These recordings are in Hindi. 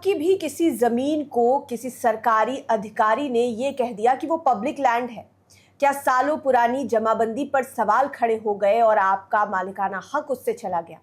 आपकी भी किसी ज़मीन को किसी सरकारी अधिकारी ने ये कह दिया कि वो पब्लिक लैंड है? क्या सालों पुरानी जमाबंदी पर सवाल खड़े हो गए और आपका मालिकाना हक उससे चला गया?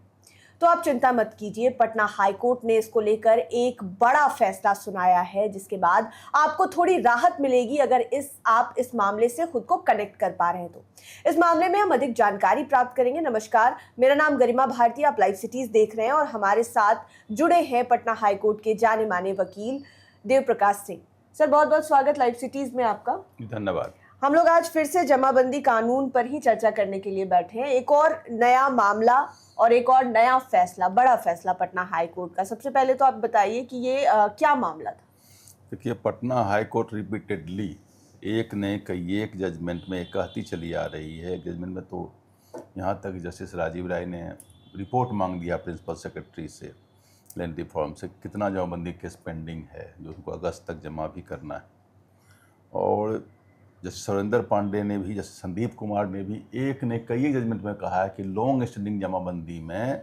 तो आप चिंता मत कीजिए, पटना हाई कोर्ट ने इसको लेकर एक बड़ा फैसला सुनाया है, जिसके बाद आपको थोड़ी राहत मिलेगी अगर आप इस मामले से खुद को कनेक्ट कर पा रहे हैं तो। इस मामले में हम अधिक जानकारी प्राप्त करेंगे। नमस्कार, मेरा नाम गरिमा भारती, आप लाइव सिटीज देख रहे हैं और हमारे साथ जुड़े हैं पटना हाई कोर्ट के जाने माने वकील देव प्रकाश सिंह। सर, बहुत बहुत स्वागत लाइव सिटीज में आपका। धन्यवाद। हम लोग आज फिर से जमाबंदी कानून पर ही चर्चा करने के लिए बैठे हैं। एक और नया मामला और एक और नया फैसला, बड़ा फैसला पटना हाई कोर्ट का। सबसे पहले तो आप बताइए कि ये क्या मामला था? देखिए, पटना हाई कोर्ट रिपीटेडली एक ने कई एक जजमेंट में कहती चली आ रही है। जजमेंट में तो यहाँ तक जस्टिस राजीव राय ने रिपोर्ट मांग दिया प्रिंसिपल सेक्रेटरी से, लैंड रिफॉर्म से, कितना जमाबंदी केस पेंडिंग है जो उनको अगस्त तक जमा भी करना है। और जस्टिस सुरेंद्र पांडे ने भी, जस्टिस संदीप कुमार ने भी एक ने कई जजमेंट में कहा है कि लॉन्ग स्टैंडिंग जमाबंदी में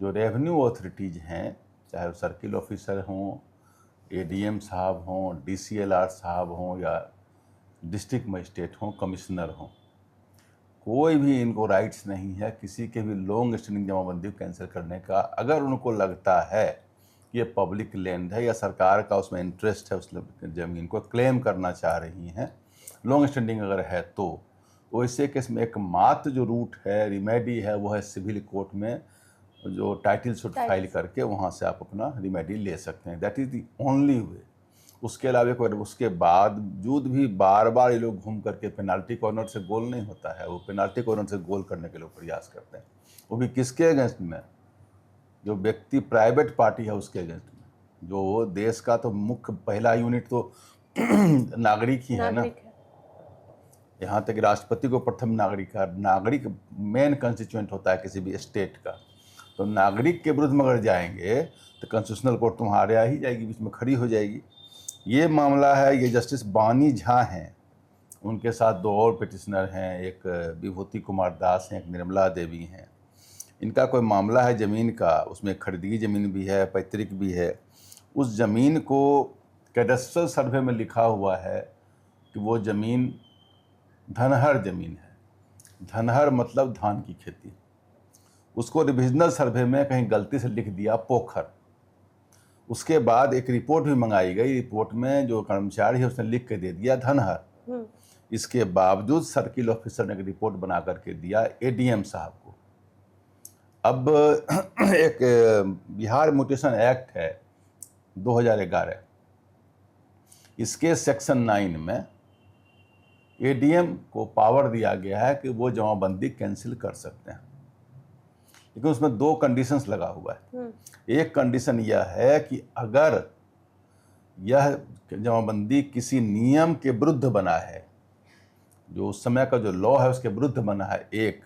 जो रेवेन्यू अथॉरिटीज़ हैं, चाहे वो सर्किल ऑफिसर हों, एडीएम साहब हों, डीसीएलआर साहब हों या डिस्ट्रिक्ट मजिस्ट्रेट हों, कमिश्नर हों, कोई भी इनको राइट्स नहीं है किसी के भी लॉन्ग स्टैंडिंग जमाबंदी को कैंसिल करने का। अगर उनको लगता है कि ये पब्लिक लैंड है या सरकार का उसमें इंटरेस्ट है, उस ज़मीन को क्लेम करना चाह रही हैं, लॉन्ग स्टैंडिंग अगर है तो वैसे केस में एकमात्र जो रूट है, रिमेडी है, वो है सिविल कोर्ट में जो टाइटल सूट फाइल करके वहाँ से आप अपना रिमेडी ले सकते हैं। That is the only way. उसके अलावा कोई, उसके बावजूद भी बार बार ये लोग घूम करके पेनाल्टी कॉर्नर से गोल नहीं होता है, वो पेनाल्टी कॉर्नर से गोल करने के लिए प्रयास करते हैं। वो भी किसके अगेंस्ट में? जो व्यक्ति प्राइवेट पार्टी है उसके अगेंस्ट में। जो देश का तो मुख्य पहला यूनिट तो नागरिक ही है ना। यहाँ तक राष्ट्रपति को प्रथम नागरिक मेन कंस्टिट्यूएंट होता है किसी भी स्टेट का। तो नागरिक के विरुद्ध में अगर जाएंगे तो कॉन्स्टिट्यूशनल कोर्ट तुम्हारे आ ही जाएगी, बीच में खड़ी हो जाएगी। ये मामला है, ये जस्टिस बानी झा हैं, उनके साथ दो और पिटिशनर हैं, एक विभूति कुमार दास हैं, एक निर्मला देवी हैं। इनका कोई मामला है ज़मीन का, उसमें खरीदी ज़मीन भी है, पैतृक भी है। उस ज़मीन को कैडस्ट्रल सर्वे में लिखा हुआ है कि वो ज़मीन धनहर ज़मीन है। धनहर मतलब धान की खेती। उसको रिविजनल सर्वे में कहीं गलती से लिख दिया पोखर। उसके बाद एक रिपोर्ट भी मंगाई गई, रिपोर्ट में जो कर्मचारी है उसने लिख के दे दिया धनहर। इसके बावजूद सर्किल ऑफिसर ने एक रिपोर्ट बना करके दिया एडीएम साहब को। अब एक बिहार म्यूटेशन एक्ट है 2011, इसके सेक्शन 9 में एडीएम को पावर दिया गया है कि वो जमाबंदी कैंसिल कर सकते हैं, लेकिन उसमें दो कंडीशंस लगा हुआ है। एक कंडीशन यह है कि अगर यह जमाबंदी किसी नियम के विरुद्ध बना है, जो उस समय का जो लॉ है उसके विरुद्ध बना है, एक।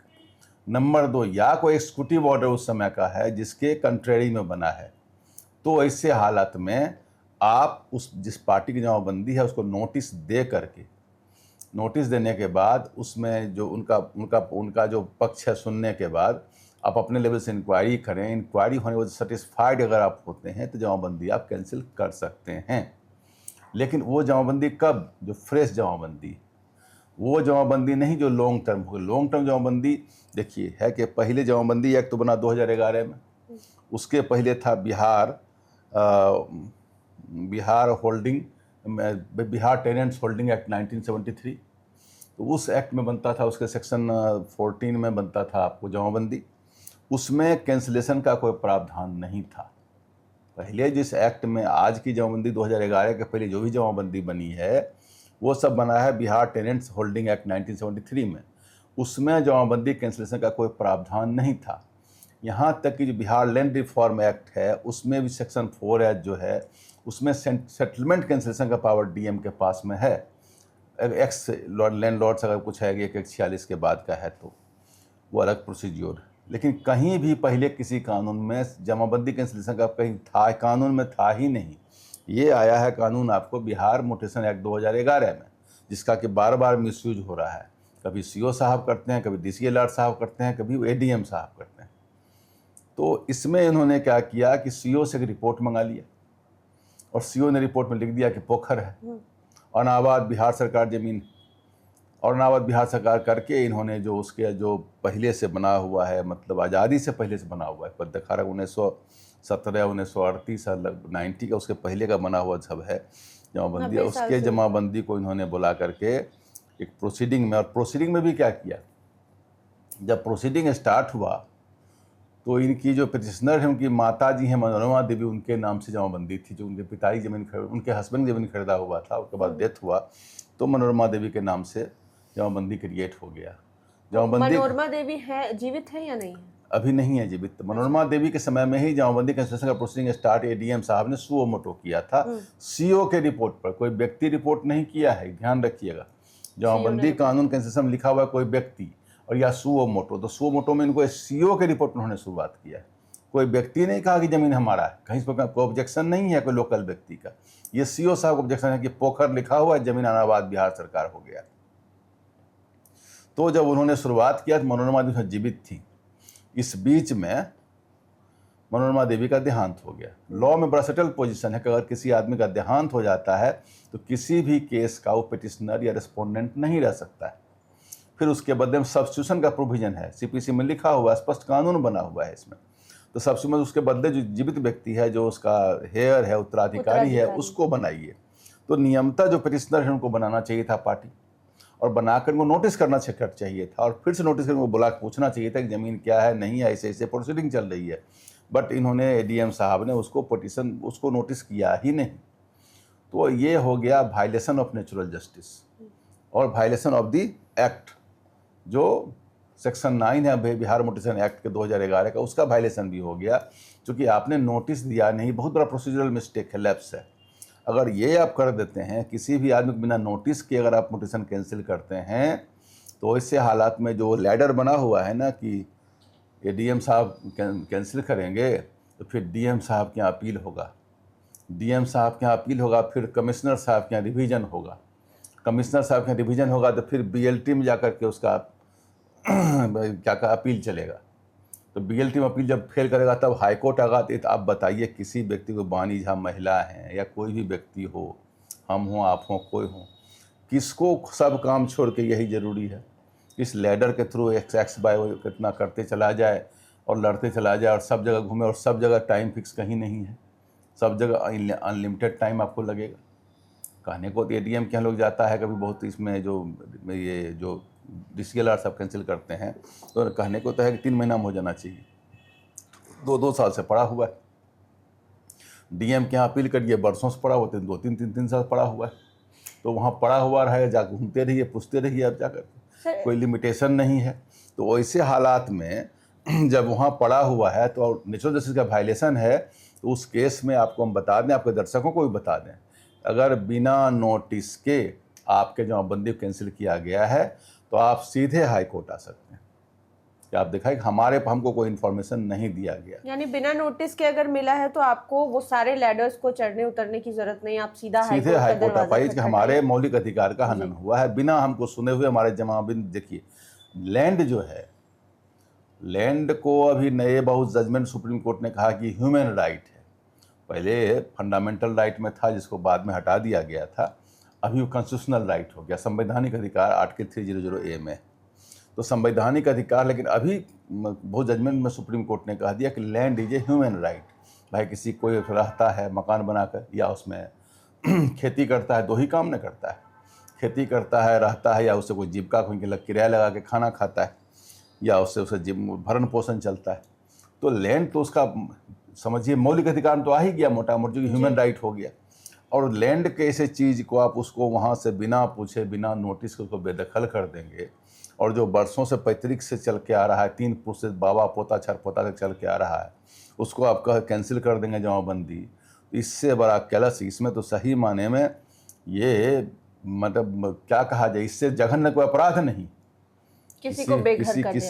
नंबर 2, या कोई एग्जीक्यूटिव ऑर्डर उस समय का है जिसके कंट्रेरी में बना है, तो ऐसे हालत में आप उस जिस पार्टी की जमाबंदी है उसको नोटिस दे करके, नोटिस देने के बाद उसमें जो उनका जो पक्ष है सुनने के बाद आप अपने लेवल से इंक्वायरी करें। इंक्वायरी होने के सेटिस्फाइड अगर आप होते हैं तो जमाबंदी आप कैंसिल कर सकते हैं। लेकिन वो जमाबंदी कब? जो फ्रेश जमाबंदी, वो जमाबंदी नहीं जो लॉन्ग टर्म हो। लॉन्ग टर्म जमाबंदी देखिए है कि पहले जमाबंदी एक्ट तो बना 2011 में, उसके पहले था बिहार टेनेंट्स होल्डिंग एक्ट 1973। तो उस एक्ट में बनता था, उसके सेक्शन 14 में बनता था आपको जमाबंदी। उसमें कैंसिलेशन का कोई प्रावधान नहीं था। पहले जिस एक्ट में आज की जमाबंदी 2011 के पहले जो भी जमाबंदी बनी है वो सब बना है बिहार टेनेंट्स होल्डिंग एक्ट 1973 में। उसमें जमाबंदी कैंसिलेशन का कोई प्रावधान नहीं था। यहाँ तक कि जो बिहार लैंड रिफॉर्म एक्ट है उसमें भी सेक्शन 4 जो है उसमें सेटलमेंट कैंसिलेशन का पावर डीएम के पास में है। एक्स लैंड लॉर्ड्स अगर कुछ है 146 के बाद का है तो वो अलग प्रोसीज्योर। लेकिन कहीं भी पहले किसी कानून में जमाबंदी कैंसिलेशन का कहीं था, कानून में था ही नहीं। ये आया है कानून आपको बिहार म्यूटेशन एक्ट 2011 में, जिसका कि बार बार मिसयूज हो रहा है। कभी सीओ साहब करते हैं, कभी डीसीएलआर साहब करते हैं, कभी एडीएम साहब करते हैं। तो इसमें इन्होंने क्या किया कि सीओ से एक रिपोर्ट मंगा लिया और सीओ ने रिपोर्ट में लिख दिया कि पोखर है, अनाबाद बिहार सरकार ज़मीन, और अनाबाद बिहार सरकार करके इन्होंने जो उसके जो पहले से बना हुआ है, मतलब आज़ादी से पहले से बना हुआ है, पर दिखा रहा 1917 1938 90 का उसके पहले का बना हुआ सब है जमाबंदी, 90 साल उसके से जमाबंदी को इन्होंने बुला करके एक प्रोसीडिंग में, और प्रोसीडिंग में भी क्या किया, जब प्रोसीडिंग स्टार्ट हुआ तो इनकी जो पिटिशनर है उनकी माता जी हैं मनोरमा देवी, उनके नाम से जमाबंदी थी, जो उनके पिताजी ज़मीन उनके हस्बैंड ज़मीन खरीदा हुआ था, उसके बाद डेथ हुआ तो मनोरमा देवी के नाम से जमाबंदी क्रिएट हो गया। जमाबंदी मनोरमा देवी है, जीवित है या नहीं है? अभी नहीं है जीवित। मनोरमा देवी के समय में ही जमाबंदी कंस्ट्रक्शन का प्रोसीडिंग स्टार्ट एडीएम साहब ने सुओ मोटो किया था, सीओ के रिपोर्ट पर, कोई व्यक्ति रिपोर्ट नहीं किया है, ध्यान रखिएगा। जमाबंदी कानून कंस्ट्रक्शन लिखा हुआ है कोई व्यक्ति और या सुओ मोटो, तो सुओ मोटो में इनको सीओ के रिपोर्ट उन्होंने शुरुआत किया है। कोई व्यक्ति नहीं कहा कि ज़मीन हमारा है, कहीं पर कोई ऑब्जेक्शन नहीं है कोई लोकल व्यक्ति का, ये सीओ साहब का ऑब्जेक्शन है कि पोखर लिखा हुआ है, ज़मीन अनाबाद बिहार सरकार हो गया। तो जब उन्होंने शुरुआत किया तो मनोरमा देवी जीवित थी। इस बीच में मनोरमा देवी का देहांत हो गया। लॉ में बड़ा सटल पोजीशन है कि अगर किसी आदमी का देहांत हो जाता है तो किसी भी केस का वो पिटिशनर या रेस्पोंडेंट नहीं रह सकता है। फिर उसके बदले में सब्स्टिट्यूशन का प्रोविजन है, सीपीसी में लिखा हुआ है, स्पष्ट कानून बना हुआ है इसमें। तो सब्स्टिट्यूशन उसके बदले जो जीवित व्यक्ति है, जो उसका हेयर है, उत्तराधिकारी है, उसको बनाइए। तो नियमतः जो पिटिशनर है उनको बनाना चाहिए था पार्टी, और बनाकर उनको नोटिस करना चाहिए था, और फिर से नोटिस करके बुला के पूछना चाहिए था कि ज़मीन क्या है, नहीं है, ऐसे ऐसे प्रोसीडिंग चल रही है। बट इन्होंने एडीएम साहब ने उसको नोटिस किया ही नहीं। तो ये हो गया वायलेशन ऑफ नेचुरल जस्टिस और वायलेशन ऑफ द एक्ट, जो सेक्शन 9 है बिहार मोटिशन एक्ट के 2011 का, उसका वायलेशन भी हो गया, क्योंकि आपने नोटिस दिया नहीं। बहुत बड़ा प्रोसीजरल मिस्टेक है, लैप्स है। अगर ये आप कर देते हैं, किसी भी आदमी को बिना नोटिस के अगर आप मोटिशन कैंसिल करते हैं, तो ऐसे हालात में जो लैडर बना हुआ है ना कि एडीएम साहब कैंसिल करेंगे तो फिर डीएम साहब के यहाँ अपील होगा, डीएम साहब के यहाँ अपील होगा, फिर कमिश्नर साहब के यहाँ रिवीजन होगा, कमिश्नर साहब के यहाँ रिवीजन होगा तो फिर बीएलटी में जाकर के उसका क्या कहा अपील चलेगा। तो बीएलटी में अपील जब फेल करेगा तब हाईकोर्ट आगा। तो आप बताइए, किसी व्यक्ति को बानी जहाँ महिला हैं या कोई भी व्यक्ति हो, हम हों आप हों कोई हो, किसको सब काम छोड़ के यही ज़रूरी है इस लैडर के थ्रू एक्स बाय कितना करते चला जाए और लड़ते चला जाए और सब जगह घूमे, और सब जगह टाइम फिक्स कहीं नहीं है, सब जगह अनलिमिटेड टाइम आपको लगेगा। कहने को तो एडीएम के यहाँ लोग जाता है कभी बहुत, इसमें जो DCLR सब कैंसिल करते हैं, तो कहने को तो है कि 3 महीना में हो जाना चाहिए, 2 साल से पड़ा हुआ है। डीएम के यहाँ अपील करिए, बरसों से पड़ा हुआ, 2-3 साल पड़ा हुआ है। तो वहाँ पड़ा हुआ रहे, जा घूमते रहिए, पूछते रहिए, अब जाकर कोई लिमिटेशन नहीं है। तो ऐसे हालात में जब वहाँ पड़ा हुआ है तो नेचुरल जस्टिस का वायलेशन है, तो उस केस में आपको हम बता दें, आपके दर्शकों को भी बता दें, अगर बिना नोटिस के आपके जमाबंदी को कैंसिल किया गया है तो आप सीधे हाई कोर्ट आ सकते हैं कि आप दिखाएं हमको कोई इन्फॉर्मेशन नहीं दिया गया। यानी बिना नोटिस के अगर मिला है तो आपको वो सारे लैडर्स को चढ़ने उतरने की जरूरत नहीं, आप सीधे हाई कोर्ट आ पाइए कि हमारे मौलिक अधिकार का हनन हुआ है बिना हमको सुने हुए। हमारे जमाबंदी देखिए, लैंड जो है, लैंड को अभी नए बहुत जजमेंट सुप्रीम कोर्ट ने कहा कि ह्यूमन राइट है। पहले फंडामेंटल राइट में था, जिसको बाद में हटा दिया गया था, अभी वो कॉन्स्टिट्यूशनल राइट हो गया, संवैधानिक अधिकार आर्टिकल 300A में। तो संवैधानिक अधिकार, लेकिन अभी बहुत जजमेंट में सुप्रीम कोर्ट ने कह दिया कि land is a human right. भाई किसी कोई रहता है मकान बनाकर या उसमें खेती करता है, 2 ही काम न करता है, खेती करता है, रहता है, या उससे कोई जीविका किराया लगा के खाना खाता है, या उससे भरण पोषण चलता है। तो लैंड तो उसका समझिए मौलिक अधिकार तो आ ही गया मोटा मोटा, जो ह्यूमन राइट हो गया। और लैंड के ऐसे चीज़ को आप उसको वहाँ से बिना पूछे बिना नोटिस के उसको बेदखल कर देंगे, और जो बरसों से पैतृक से चल के आ रहा है, 3 पुरुष से बाबा पोता छर पोता से चल के आ रहा है, उसको आप कैंसिल कर देंगे जमाबंदी। इससे बड़ा कैलस, इसमें तो सही माने में ये मतलब क्या कहा जाए, इससे जघन्य कोई अपराध नहीं। किसी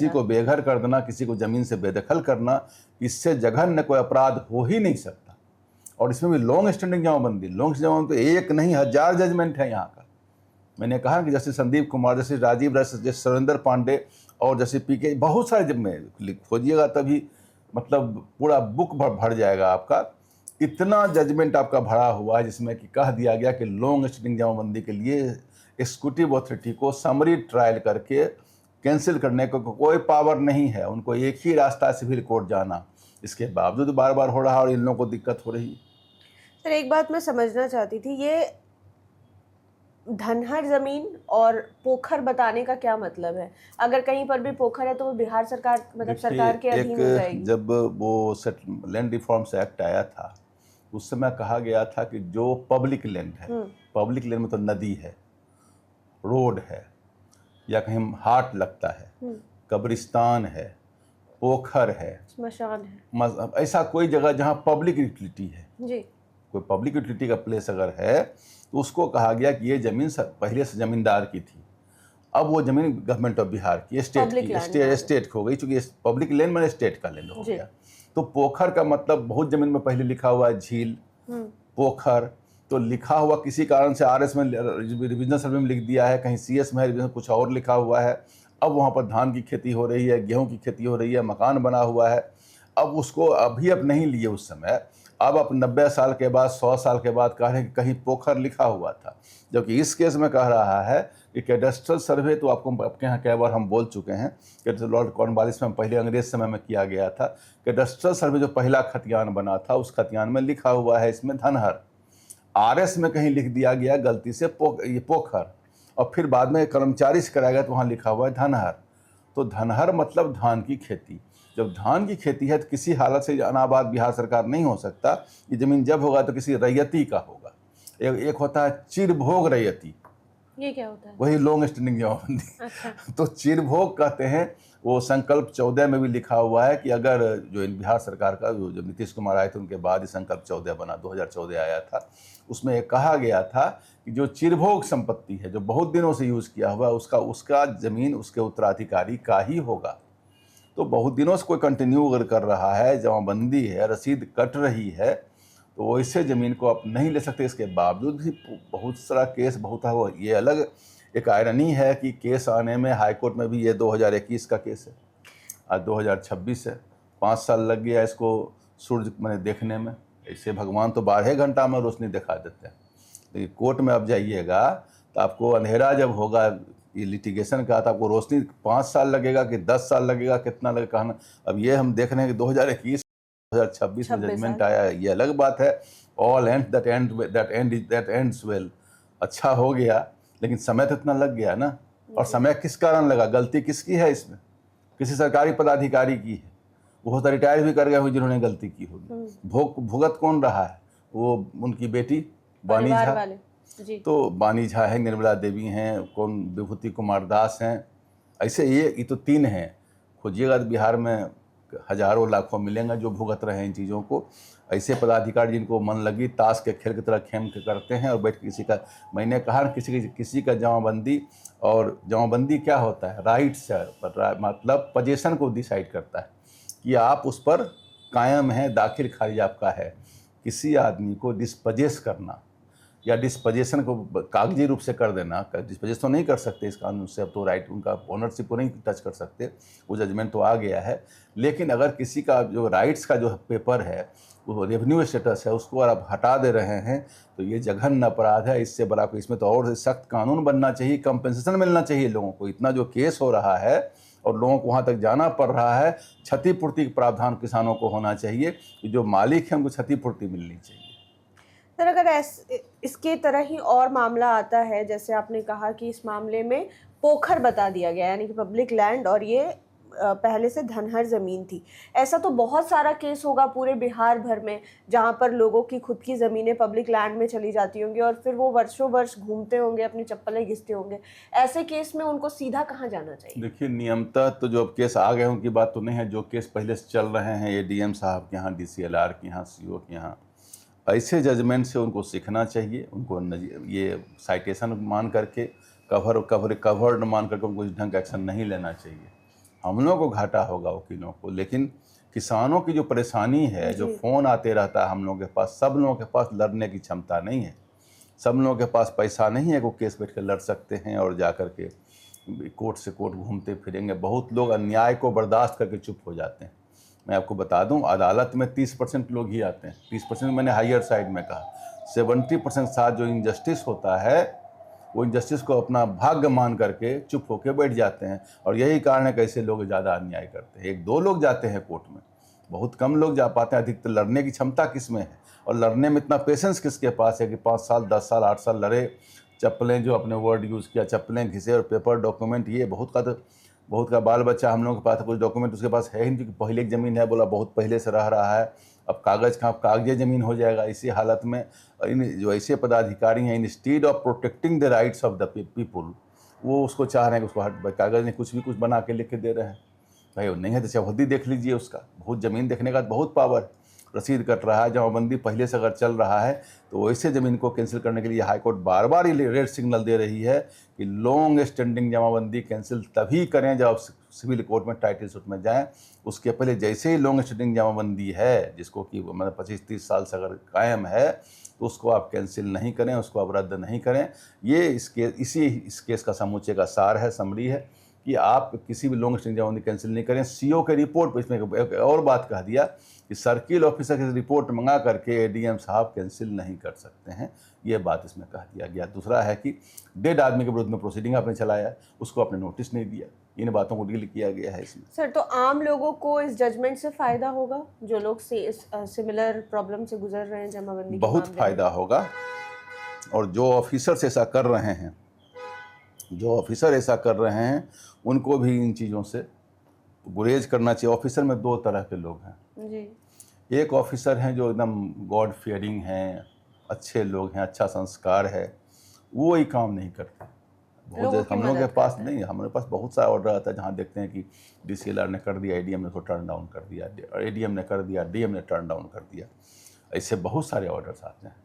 को बेघर कर देना, किसी को ज़मीन से बेदखल करना, इससे जघन्य कोई अपराध हो ही नहीं सकता। और इसमें भी लॉन्ग स्टैंडिंग जमाबंदी, तो एक नहीं 1000 जजमेंट है यहाँ का। मैंने कहा कि जैसे संदीप कुमार, जैसे राजीव राय, जैसे सुरेंद्र पांडे और जैसे PK, बहुत सारे, जब में खोजिएगा तभी मतलब पूरा बुक भर जाएगा आपका। इतना जजमेंट आपका भरा हुआ है जिसमें कि कह दिया गया कि लॉन्ग स्टैंडिंग जमाबंदी के लिए एग्जीक्यूटिव अथॉरिटी को समरी ट्रायल करके कैंसिल करने को कोई पावर नहीं है, उनको एक ही रास्ता सिविल कोर्ट जाना। इसके बावजूद बार बार हो रहा और इन लोगों को दिक्कत हो रही है। सर एक बात मैं समझना चाहती थी, ये धनहर जमीन और पोखर बताने का क्या मतलब है? अगर कहीं पर भी पोखर है तो वो बिहार सरकार मतलब सरकार के अधीन हो जाएगी। जब वो लैंड रिफॉर्म्स एक्ट आया था उस समय कहा गया था कि जो पब्लिक लैंड है, पब्लिक लैंड में तो नदी है, रोड है, या कहीं हाट लगता है, कब्रिस्तान है, पोखर है, स्मशान है, ऐसा कोई जगह जहाँ पब्लिक यूटिलिटी है जी, कोई पब्लिक यूटिलिटी का प्लेस अगर है तो उसको कहा गया कि ये ज़मीन पहले से ज़मींदार की थी, अब वो ज़मीन गवर्नमेंट ऑफ बिहार की, स्टेट हो गई, चूँकि पब्लिक लैंड मैंने स्टेट का लैंड हो गया। तो पोखर का मतलब बहुत ज़मीन में पहले लिखा हुआ है झील, पोखर, तो लिखा हुआ किसी कारण से आरएस में रिविजन सर्वे में लिख दिया है, कहीं सीएस में है, रिविजन कुछ और लिखा हुआ है। अब वहाँ पर धान की खेती हो रही है, गेहूँ की खेती हो रही है, मकान बना हुआ है। अब उसको अभी अब नहीं लिए उस समय, अब 90 साल के बाद 100 साल के बाद कह रहे हैं कि कहीं पोखर लिखा हुआ था, जबकि इस केस में कह रहा है कि कैडेस्ट्रल सर्वे तो आपको आपके यहाँ कई बार हम बोल चुके हैं कि लॉर्ड कॉर्नवालिस में पहले अंग्रेज समय में किया गया था। कैडेस्ट्रल सर्वे जो पहला खतियान बना था उस खतियान में लिखा हुआ है इसमें धनहर, आरएस में कहीं लिख दिया गया गलती से ये पोखर, और फिर बाद में कर्मचारी से कराया गया तो वहाँ लिखा हुआ है धनहर। तो धनहर मतलब धान की खेती। जब धान की खेती है तो किसी हालत से अनाबाद बिहार सरकार नहीं हो सकता। ये ज़मीन जब होगा तो किसी रैयती का होगा। एक होता है चिरभोग रैयती, ये क्या होता है? वही लॉन्ग स्टैंडिंग जमाबंदी। अच्छा। तो चिरभोग कहते हैं, वो संकल्प 14 में भी लिखा हुआ है कि अगर जो इन बिहार सरकार का जो नीतीश कुमार आए थे उनके बाद ही संकल्प 14 बना, 2014 आया था, उसमें कहा गया था कि जो चिरभोग संपत्ति है जो बहुत दिनों से यूज़ किया हुआ उसका ज़मीन उसके उत्तराधिकारी का ही होगा। तो बहुत दिनों से कोई कंटिन्यू अगर कर रहा है, जमाबंदी है, रसीद कट रही है, तो वैसे ज़मीन को आप नहीं ले सकते। इसके बावजूद भी बहुत सारा केस बहुत है। वो ये अलग एक आयरनी है कि केस आने में हाई कोर्ट में भी ये 2021 का केस है, आज 2026 है, 5 साल लग गया इसको सूरज मैंने देखने में। ऐसे भगवान तो 12 घंटा में रोशनी दिखा देते हैं, लेकिन कोर्ट में अब जाइएगा तो आपको अंधेरा जब होगा ये लिटिगेशन का, तो आपको रोशनी 5 साल लगेगा कि 10 साल लगेगा, कितना लगेगा कहना। अब ये हम देख रहे हैं कि 2021 2026 में जजमेंट आया है, ये अलग बात है। All and that ends well, अच्छा हो गया, लेकिन समय तो इतना लग गया ना। और समय किस कारण लगा, गलती किसकी है इसमें? किसी सरकारी पदाधिकारी की है, वो तो रिटायर भी कर गए हुए जिन्होंने गलती की होगी। भुगत कौन रहा है? वो उनकी बेटी बानी झा, जी। तो बानी झा है, निर्मला देवी हैं, कौन विभूति कुमार दास हैं, ऐसे ये तो 3 हैं। खोजिएगा तो बिहार में हजारों लाखों मिलेंगे जो भुगत रहे हैं इन चीज़ों को। ऐसे पदाधिकारी जिनको मन लगी ताश के खेल की तरह खेम के करते हैं और बैठ किसी का, मैंने कहा किसी का जमाबंदी, और जमाबंदी क्या होता है? राइट्स है, मतलब पोजीशन को डिसाइड करता है कि आप उस पर कायम हैं, दाखिल खारिज आपका है। किसी आदमी को डिस्पजेस करना या डिस्पोजेशन को कागजी रूप से कर देना, डिस्पोजेस तो नहीं कर सकते इस कानून से, अब तो राइट उनका ओनरशिप को नहीं टच कर सकते, वो जजमेंट तो आ गया है। लेकिन अगर किसी का जो राइट्स का जो पेपर है, वो रेवेन्यू स्टेटस है, उसको अगर आप हटा दे रहे हैं तो ये जघन्य अपराध है। इससे बड़ा कोई, इसमें तो और सख्त कानून बनना चाहिए, कंपनसेशन मिलना चाहिए लोगों को। इतना जो केस हो रहा है और लोगों को वहाँ तक जाना पड़ रहा है, क्षतिपूर्ति का प्रावधान किसानों को होना चाहिए कि जो मालिक हैं उनको क्षतिपूर्ति मिलनी चाहिए। सर अगर इसके तरह ही और मामला आता है, जैसे आपने कहा कि इस मामले में पोखर बता दिया गया, यानी कि पब्लिक लैंड, और ये पहले से धनहर ज़मीन थी, ऐसा तो बहुत सारा केस होगा पूरे बिहार भर में जहाँ पर लोगों की खुद की ज़मीनें पब्लिक लैंड में चली जाती होंगी और फिर वो वर्षों वर्ष घूमते होंगे, अपनी चप्पलें घिसते होंगे। ऐसे केस में उनको सीधा कहाँ जाना चाहिए? देखिए, नियमतः तो जो अब केस आ गए उनकी बात तो नहीं है, जो केस पहले से चल रहे हैं एडीएम साहब के यहाँ, डीसीएलआर के यहाँ, सीओ के यहाँ, ऐसे जजमेंट से उनको सीखना चाहिए। उनको ये साइटेशन मान करके कवर्ड मान करके उनको इस ढंग का एक्शन नहीं लेना चाहिए। हम लोगों को घाटा होगा वकीलों को, लेकिन किसानों की जो परेशानी है, जो फ़ोन आते रहता है हम लोगों के पास, सब लोगों के पास लड़ने की क्षमता नहीं है, सब लोगों के पास पैसा नहीं है वो केस बैठ कर लड़ सकते हैं और जा कर के कोर्ट से कोर्ट घूमते फिरेंगे। बहुत लोग अन्याय को बर्दाश्त करके चुप हो जाते हैं। मैं आपको बता दूं, अदालत में 30% लोग ही आते हैं। 30% मैंने हायर साइड में कहा। 70% साथ जो इनजस्टिस होता है, वो इनजस्टिस को अपना भाग्य मान करके चुप होकर बैठ जाते हैं। और यही कारण है कि ऐसे लोग ज़्यादा अन्याय करते हैं। 1-2 लोग जाते हैं कोर्ट में, बहुत कम लोग जा पाते हैं। अधिकतर लड़ने की क्षमता किस में है, और लड़ने में इतना पेशेंस किसके पास है कि 5 साल 10 साल 8 साल लड़े। चप्पलें, जो अपने वर्ड यूज़ किया, चप्पलें घिसे और पेपर डॉक्यूमेंट, ये बहुत का बाल बच्चा हम लोगों के पास कुछ डॉक्यूमेंट उसके पास है ही नहीं, क्योंकि पहले की ज़मीन है, बोला बहुत पहले से रह रहा है, अब कागज़ कहाँ, कागज़ी ज़मीन हो जाएगा। इसी हालत में इन जो ऐसे पदाधिकारी हैं, instead of protecting the rights of the people, वो उसको चाह रहे हैं कि उसको हट, कागज़ में कुछ भी कुछ बना के लिख के दे रहे हैं। भाई वो नहीं है तो चौहद्दी देख लीजिए उसका, बहुत ज़मीन देखने का बहुत पावर, रसीद कट रहा है, जमाबंदी पहले से अगर चल रहा है तो वैसे ज़मीन को कैंसिल करने के लिए हाई कोर्ट बार बार ये रेड सिग्नल दे रही है कि लॉन्ग स्टैंडिंग जमाबंदी कैंसिल तभी करें जब सिविल कोर्ट में टाइटल सूट में जाएं। उसके पहले जैसे ही लॉन्ग स्टैंडिंग जमाबंदी है, जिसको कि मतलब 25-30 साल से अगर कायम है, तो उसको आप कैंसिल नहीं करें, उसको आप रद्द नहीं करें। ये इस केस का समूचे का सार है, समरी है कि आप किसी भी लॉन्ग स्टैंडिंग जमाबंदी कैंसिल नहीं करें। सीओ के रिपोर्ट पर इसमें एक और बात कह दिया कि सर्किल ऑफिसर की रिपोर्ट मंगा करके एडीएम साहब कैंसिल नहीं कर सकते हैं, ये बात इसमें कह दिया गया। दूसरा है कि डेड आदमी के विरुद्ध में प्रोसीडिंग आपने चलाया, उसको आपने नोटिस नहीं दिया, इन बातों को डील किया गया है इसमें। सर, तो आम लोगों को इस जजमेंट से फ़ायदा होगा, जो लोग सिमिलर प्रॉब्लम से गुजर रहे हैं जमाबंदी के बहुत मामले में? फ़ायदा होगा। और जो ऑफिसर्स ऐसा कर रहे हैं, उनको भी इन चीज़ों से गुरेज करना चाहिए। ऑफिसर में 2 तरह के लोग हैं जी। एक ऑफिसर हैं जो एकदम गॉड फियरिंग हैं, अच्छे लोग हैं, अच्छा संस्कार है, वो ही काम नहीं करते। बहुत हम लोगों के पास नहीं, हमारे पास बहुत सारा ऑर्डर आता है जहाँ देखते हैं कि डीसीएलआर ने कर दिया, एडीएम ने उसको टर्न डाउन कर दिया, एडीएम ने कर दिया, डीएम ने टर्न डाउन कर दिया। ऐसे बहुत सारे ऑर्डर्स आते हैं।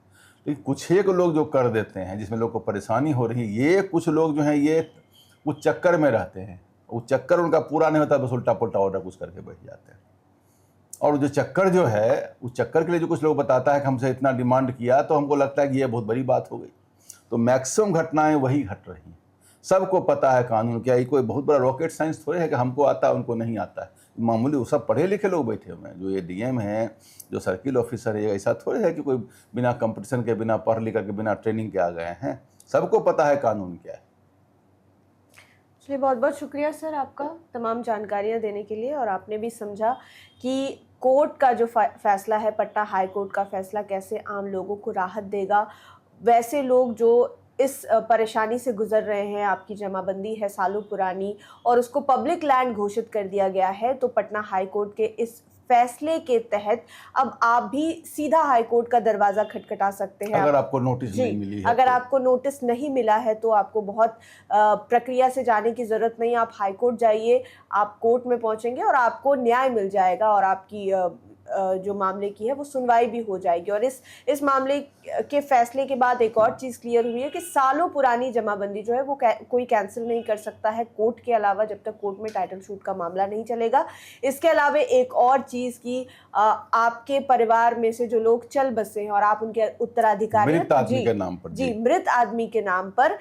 लेकिन कुछ एक लोग जो कर देते हैं, जिसमें लोग को परेशानी हो रही है, ये कुछ लोग जो हैं ये उस चक्कर में रहते हैं। वो चक्कर उनका पूरा नहीं होता, बस उल्टा पुल्टा ऑर्डर कुछ करके बैठ जाते हैं। और जो चक्कर जो है, उस चक्कर के लिए जो कुछ लोग बताता है कि हमसे इतना डिमांड किया, तो हमको लगता है कि ये बहुत बड़ी बात हो गई। तो मैक्सिमम घटनाएं वही घट रही हैं। सबको पता है कानून क्या, ये कोई बहुत बड़ा रॉकेट साइंस थोड़ी है कि हमको आता है उनको नहीं आता है। मामूली वो सब पढ़े लिखे लोग बैठे हुए हैं, जो ये डीएम हैं, जो सर्किल ऑफिसर है, ऐसा थोड़ी है कि कोई बिना कंपटीशन के, बिना पढ़ लिख के, बिना ट्रेनिंग के आ गए हैं। सबको पता है कानून क्या है। चलिए, बहुत बहुत शुक्रिया सर आपका तमाम जानकारियाँ देने के लिए। और आपने भी समझा कि कोर्ट का जो फैसला है, पटना हाई कोर्ट का फैसला कैसे आम लोगों को राहत देगा। वैसे लोग जो इस परेशानी से गुजर रहे हैं, आपकी जमाबंदी है सालों पुरानी और उसको पब्लिक लैंड घोषित कर दिया गया है, तो पटना हाई कोर्ट के इस फैसले के तहत अब आप भी सीधा हाई कोर्ट का दरवाज़ा खटखटा सकते हैं। अगर आपको नोटिस नहीं मिली है, अगर आपको नोटिस नहीं मिला है तो आपको बहुत प्रक्रिया से जाने की ज़रूरत नहीं। आप हाई कोर्ट जाइए, आप कोर्ट में पहुंचेंगे और आपको न्याय मिल जाएगा और आपकी जो मामले की है वो सुनवाई भी हो जाएगी। और इस मामले के फैसले के बाद एक और चीज़ क्लियर हुई है कि सालों पुरानी जमाबंदी जो है वो कोई कैंसिल नहीं कर सकता है कोर्ट के अलावा, जब तक कोर्ट में टाइटल शूट का मामला नहीं चलेगा। इसके अलावा एक और चीज़ की आपके परिवार में से जो लोग चल बसे हैं और आप उनके उत्तराधिकारी, मृत आदमी के नाम पर, जी, मृत आदमी के नाम पर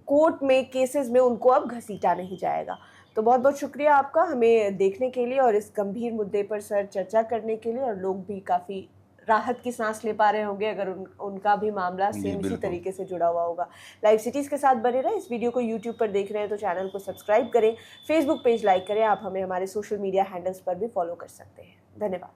कोर्ट में केसेस में उनको अब घसीटा नहीं जाएगा। तो बहुत बहुत शुक्रिया आपका हमें देखने के लिए और इस गंभीर मुद्दे पर सर चर्चा करने के लिए। और लोग भी काफ़ी राहत की सांस ले पा रहे होंगे अगर उनका भी मामला सेम इसी तरीके से जुड़ा हुआ होगा। लाइव सिटीज़ के साथ बने रहे। इस वीडियो को यूट्यूब पर देख रहे हैं तो चैनल को सब्सक्राइब करें, फेसबुक पेज लाइक करें। आप हमें हमारे सोशल मीडिया हैंडल्स पर भी फॉलो कर सकते हैं। धन्यवाद।